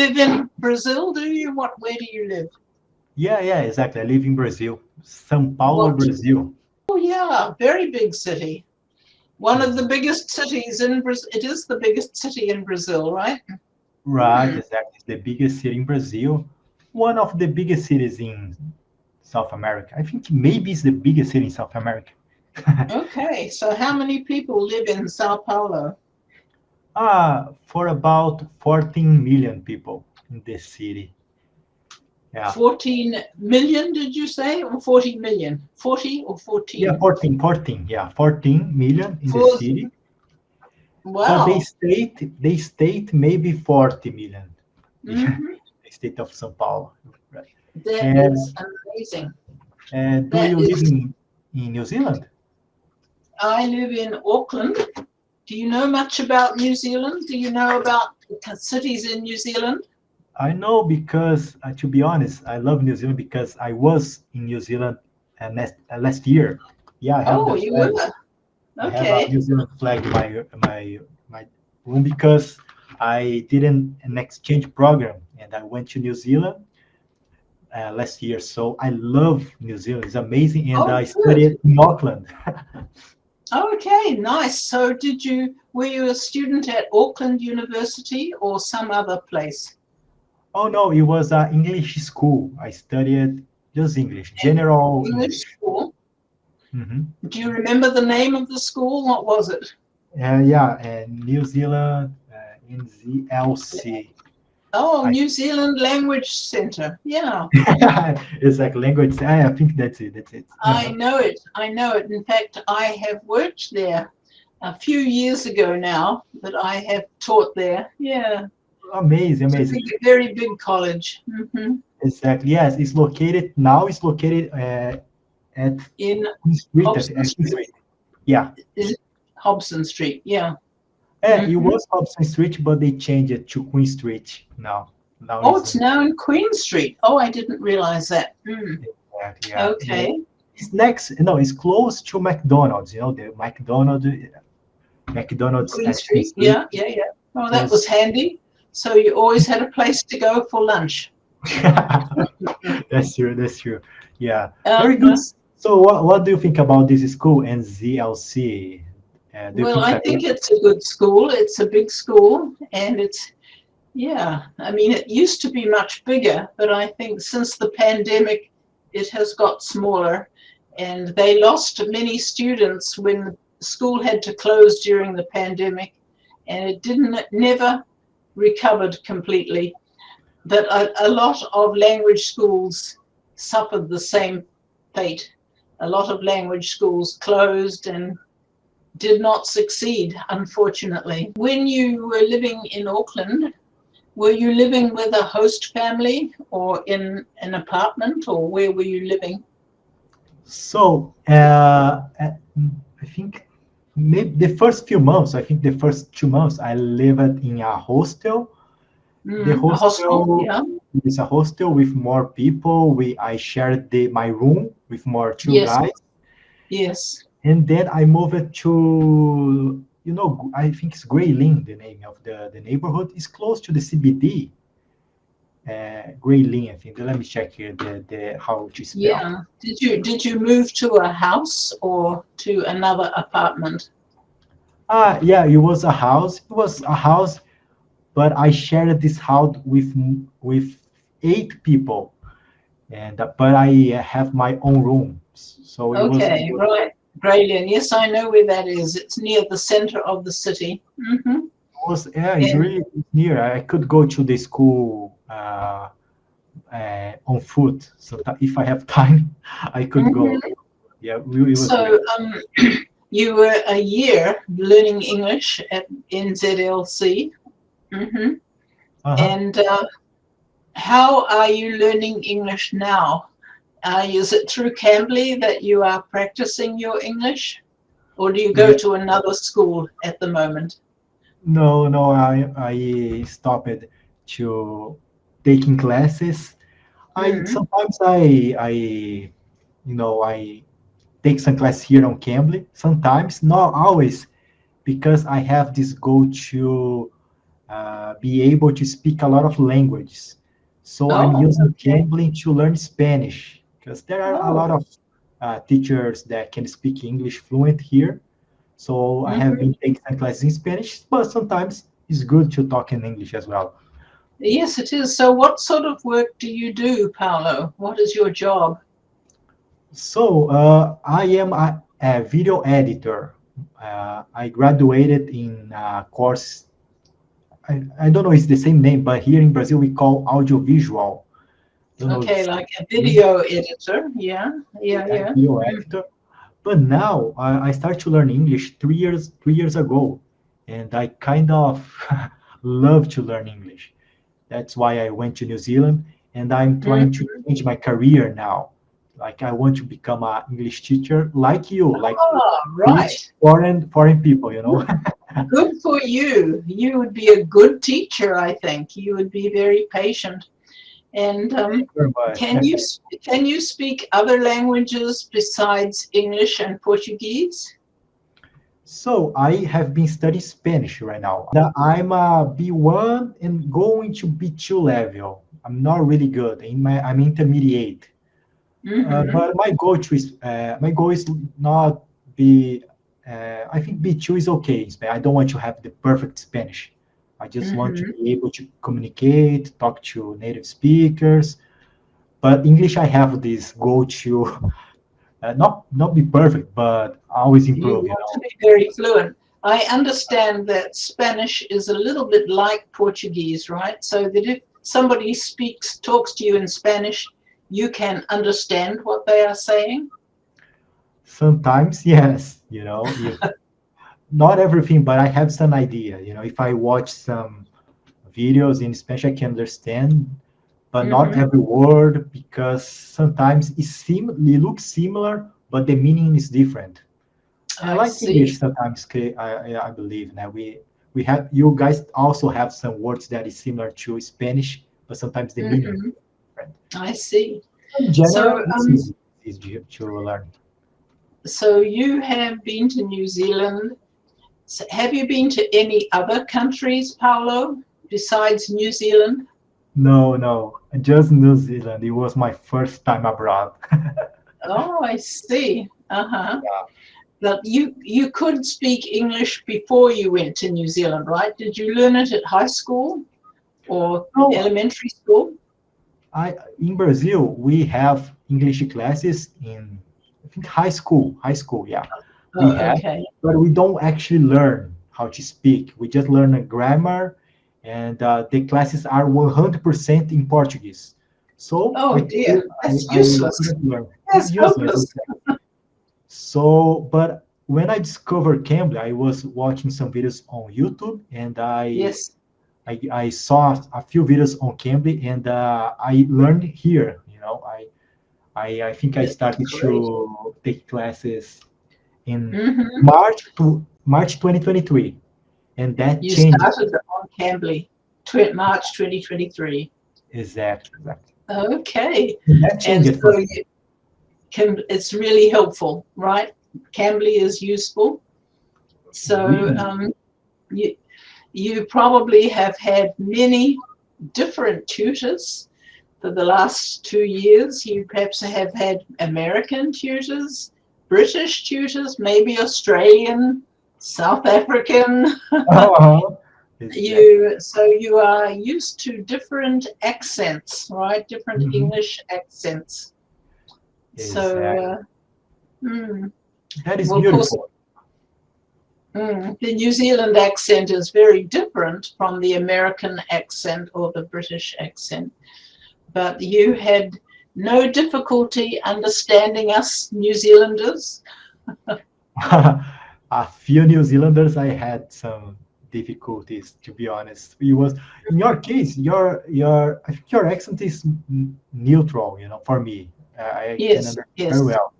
live in Brazil, do you? Where do you live? Yeah, exactly. I live in Brazil, São Paulo, What? Brazil. Oh, yeah, very big city. One of the Exactly. biggest cities in Brazil. It is the biggest city in Brazil, right? Right, Hmm. exactly. It's the biggest city in Brazil, one of the biggest cities in South America. I think maybe it's the biggest city in South America. Okay, so how many people live in Sao Paulo? For about 14 million people in this city. Yeah. 14 million, did you say? Or 40 million? 40 or Yeah, 14? 14. Yeah, 14 million in the For, city. But wow. they state maybe 40 million. Yeah, Hmm. the state of São Paulo. Right. That is And amazing. do That you live is, in New Zealand? I live in Auckland. Do you know much about New Zealand? Do you know about the cities in New Zealand? I know because, to be honest, I love New Zealand because I was in New Zealand last year. Yeah, I have the Oh, you flag. were. I have a Okay. New Zealand flag in my room because I did an exchange program and I went to New Zealand last year. So I love New Zealand. It's amazing, and Oh, I good. studied in Auckland. Okay, nice. So were you a student at Auckland University or some other place? Oh no, it was an English school. I studied just English, An general English English. school? Hmm. Do you remember the name of the school? What was it? Yeah, and New Zealand NZLC. Oh, I New Zealand Language Center. Yeah, it's like language. I think that's it. That's it. I know it. I know it. In fact, I have worked there a few years ago now, but I have taught there. Yeah, Amazing, it's a amazing. very big college. Exactly. Yes, it's located now. It's located at In Queen Street. Hobson Queen Street. Street. Yeah. Is it Hobson Street? Yeah. It Hmm. was Hobson Street, but they changed it to Queen Street now. Now Oh, it's it's now in Queen Street. Oh, I didn't realize that. yeah. Okay. It's next. No, it's close to McDonald's. You know the McDonald's Queen at Queen Street. Street. Yeah, yeah, yeah. Oh, that was Just handy. So you always had a place to go for lunch. that's true. That's true. Yeah, very good. Uh, So, what do you think about this school and ZLC? Do you well, think it's I a good? think it's a good school. It's a big school, and yeah, I mean, it used to be much bigger, but I think since the pandemic, it has got smaller, and they lost many students when the school had to close during the pandemic, and it didn't never recovered completely. But a lot of language schools suffered the same fate. A lot of language schools closed and did not succeed, unfortunately. When you were living in Auckland, were you living with a host family or in an apartment, or where were you living? So, I think maybe the first few months, I think the first 2 months, I lived in a hostel. The A hostel, hostel yeah. is a hostel with more people. I shared my room with more two Yes, guys, yes. and then I moved to I think it's Grayling, the name of the neighborhood. Is close to the CBD. Grayling, I think. Let me check here the how to spell. Yeah. Did you move to a house or to another apartment? Yeah, it was a house. It was a house, but I shared this house with 8 people, and but I have my own room, so it was Okay, right. Graylian. Yes, I know where that is. It's near the center of the city. yeah, it's And really near. I could go to the school on foot. So that if I have time, I could go. mhm. Yeah, it was great. So you were a year learning English at NZLC. Hmm. Uh-huh. And how are you learning English now? Is it through Cambly that you are practicing your English, or do you go Yeah. to another school at the moment? No. I stopped to taking classes. I Mm. sometimes I take some class here on Cambly. Sometimes, not always, because I have this go to be able to speak a lot of languages. So I'm Oh, using okay. Cambly to learn Spanish because there are a Oh. lot of teachers that can speak English fluent here. So I have been taking some classes in Spanish, but sometimes it's good to talk in English as well. Yes, it is. So what sort of work do you do, Paolo? What is your job? So I am a video editor. I graduated in a course. I don't know if it's the same name, but here in Brazil we call audiovisual. Don't know if Okay, it's like a the same. video editor. Yeah, yeah, Yeah, yeah. video editor. But now I started to learn English 3 years ago, and I kind of love to learn English. That's why I went to New Zealand, and I'm Mm. trying to change my career now. Like I want to become an English teacher, like you, like Oh, teach right. foreign people. Good for you. You would be a good teacher, I think. You would be very patient. And Very much. can you speak other languages besides English and Portuguese? So I have been studying Spanish right now. I'm a B1 and going to B2 level. I'm not really good. I'm intermediate. Mm-hmm. But my goal is not be. I think B2 is okay. I don't want to have the perfect Spanish. I just want to Mm-hmm. be able to communicate, talk to native speakers. But English, I have this goal to not be perfect, but always You improve. want to be very fluent. I understand that Spanish is a little bit like Portuguese, right? So that if somebody talks to you in Spanish, you can understand what they are saying. Sometimes, yes, if not everything, but I have some idea. If I watch some videos in Spanish, I can understand, but not Mm-hmm. every word because sometimes it looks similar, but the meaning is different. And I like English, see. sometimes I believe that we have you guys also have some words that is similar to Spanish, but sometimes the meaning Mm-hmm. is different. I see. In So, general, it's easy to learn. so you have been to New Zealand. Have you been to any other countries, Paolo, besides New Zealand? No, no, just New Zealand. It was my first time abroad. Oh, I see. Uh-huh. But you could speak English before you went to New Zealand, right? Did you learn it at high school or No, elementary school? I in Brazil we have English classes in I think high school, yeah, we Oh, have, okay. but we don't actually learn how to speak. We just learn a grammar, and the classes are 100% in Portuguese. So Oh dear, that's I useless. couldn't learn. Yeah, That's useless. hopeless. So, but when I discovered Cambly, I was watching some videos on YouTube, and Yes, I saw a few videos on Cambly, and I learned here. I think I that's started great. to take classes in Hmm. March 2023, and that You changed. started on Cambly, March 2023. Exactly. Okay, And that and changed for so me. it's really helpful, right? Cambly is useful. So Really. you, you probably have had many different tutors for the last 2 years. You perhaps have had American tutors, British tutors, maybe Australian, South African. Uh-huh. Exactly. You are used to different accents, right? Different Mhm. English accents. So, Exactly. mm, That is well, of course, beautiful. the New Zealand accent is very different from the American accent or the British accent. But you had no difficulty understanding us New Zealanders. A few New Zealanders, I had some difficulties, to be honest. It was in your case, your I think your accent is neutral, for me. I can Yes, understand very yes. well.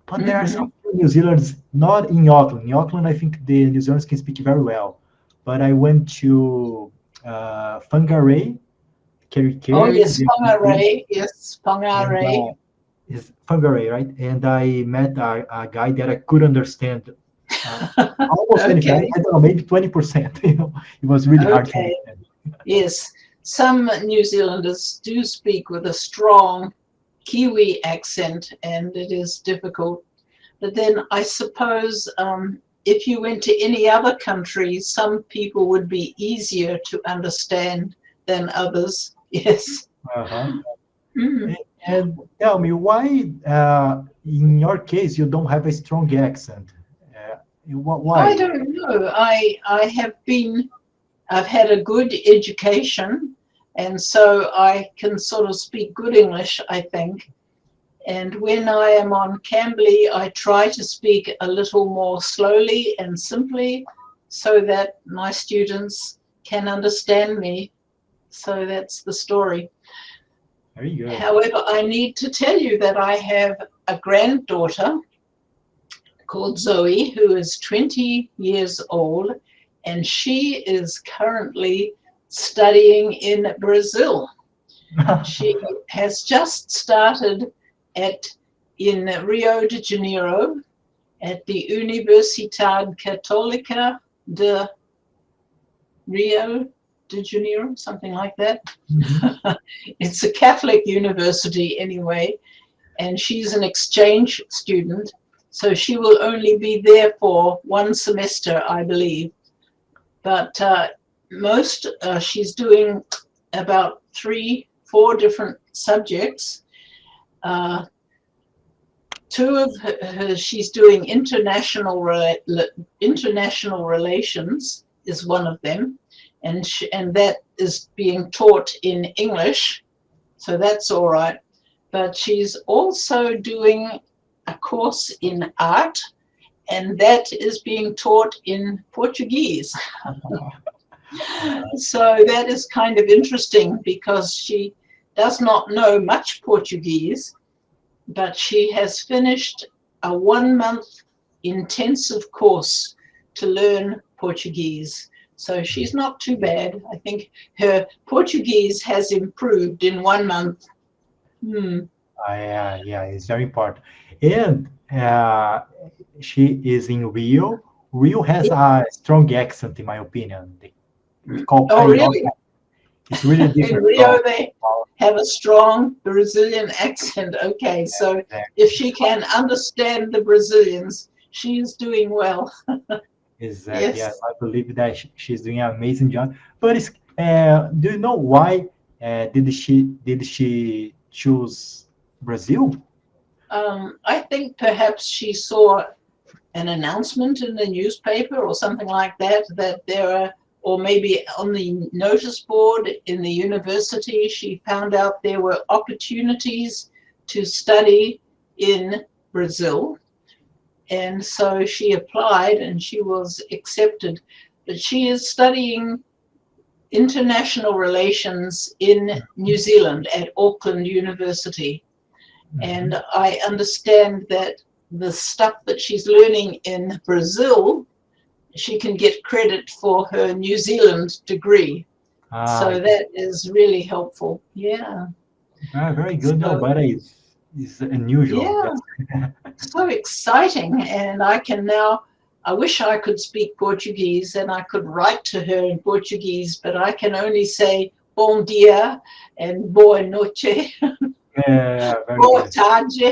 But there are Hmm. some few New Zealanders, not in Auckland. In Auckland, I think the New Zealanders can speak very well. But I went to Whangarei, Oh, Kerikeri, yes, Whangarei. Yes, and Whangarei. is Whangarei, right? And I met a guy that I could understand Almost anything. Okay. I don't know, maybe 20%. You know, it was really hard to Okay. understand. Yes. Some New Zealanders do speak with a strong Kiwi accent, and it is difficult. But then I suppose if you went to any other country, some people would be easier to understand than others. Yes. Uh-huh. Mm. And tell me, why, in your case, you don't have a strong accent? I Why? don't know. I've had a good education, and so I can sort of speak good English, I think. And when I am on Cambly, I try to speak a little more slowly and simply so that my students can understand me. So that's the story. Very good. However, I need to tell you that I have a granddaughter called Zoe, who is 20 years old, and she is currently studying in Brazil. She has just started in Rio de Janeiro at the Universidade Católica de Rio de Janeiro, something like that. Mhm. It's a Catholic university anyway, and she's an exchange student, so she will only be there for one semester, I believe. But she's doing about 3-4 different subjects. Two of her, she's doing international relations is one of them, and that is being taught in English, so that's all right. But she's also doing a course in art, and that is being taught in Portuguese. So that is kind of interesting because she does not know much Portuguese, but she has finished a 1-month intensive course to learn Portuguese. So she's not too bad. I think her Portuguese has improved in 1 month. Yeah, it's very important. And she is in Rio. Rio has a strong accent, in my opinion. We call Oh, carioca. really? It's really In different Rio, from they have a strong Brazilian accent. Okay, so if she can understand the Brazilians, she is doing well. exactly. Yes. Yes, I believe that she's doing an amazing job. But do you know why did she choose Brazil? I think perhaps she saw an announcement in the newspaper or something like that, that there are, or maybe on the notice board in the university, she found out there were opportunities to study in Brazil. And so she applied and she was accepted. But she is studying international relations in New Zealand at Auckland University. And I understand that the stuff that she's learning in Brazil, she can get credit for her New Zealand degree. So that is really helpful. Yeah. Very good. No, So, but it's unusual. yeah, so exciting. And I wish I could speak Portuguese and I could write to her in Portuguese, but I can only say bom dia and boa noite, Yeah, very boa good. tarde,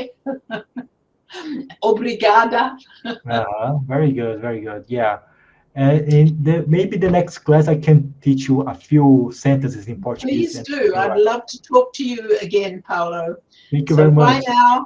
obrigada. Very good, very good. Yeah. Maybe the next class I can teach you a few sentences in Portuguese. Please And do. I'd love to talk to you again, Paolo. thank you So very bye much. now.